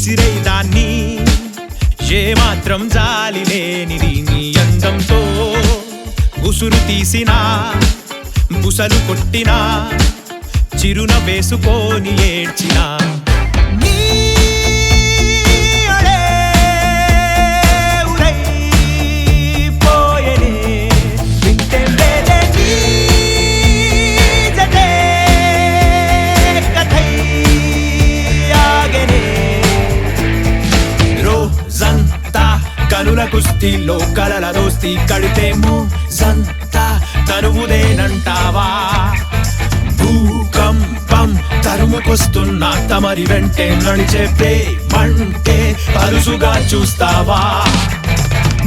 విసిరేదాన్ని ఏ మాత్రం జాలి లేనిది నీ అందంతో ఉసురు తీసినా బుసలు కొట్టినా చిరున వేసుకొని ఏడ్చినా కనుల కుస్తీలో కలల దోస్తీ కడితేమో సంతా తనువుదేనంటావా భూకంపం తరుముకొస్తున్న తమరి వెంటే నడిచే ప్రేమంటే పరుసుగా చూస్తావా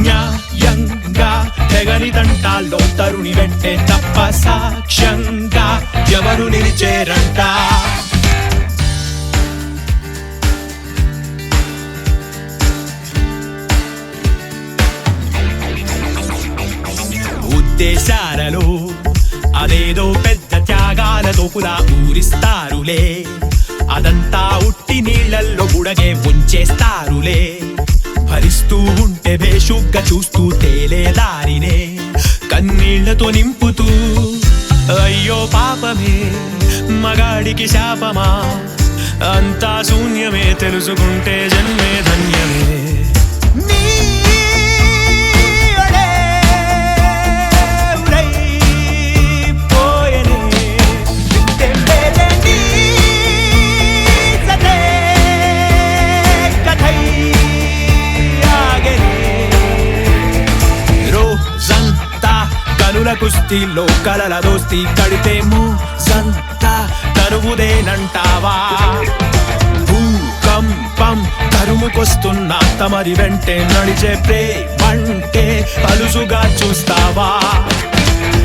న్యాయంగా తెగని తంటాల్లో తరుణి వెంటే తప్ప సాక్ష్యంగా ఎవరు నిలిచేరంట ఉద్దేశాలలో అదేదో పెద్ద త్యాగాలతో పులా ఊరిస్తారులే అదంతా ఉట్టి నీళ్లల్లో బుడగే ఉంచేస్తారులే భరిస్తూ ఉంటే బేషుగ్గా చూస్తూ తేలే దారినే కన్నీళ్లతో నింపుతూ అయ్యో పాపమే మగాడికి శాపమా అంతా శూన్యమే తెలుసుకుంటే జన్మే ధన్యమే కుస్తీలో కలల దోస్తీ కడితేమో సంతా తరువుదేనంటావా భూకంపం తరుముకొస్తున్న తమరి వెంటే నడిచే ప్రేమంటే పలుసుగా చూస్తావా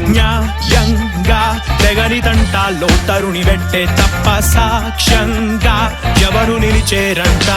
న్యాయంగా తెగని తంటాల్లో తరుణి వెంటే తప్ప సాక్ష్యంగా ఎవరు నిలిచేరంట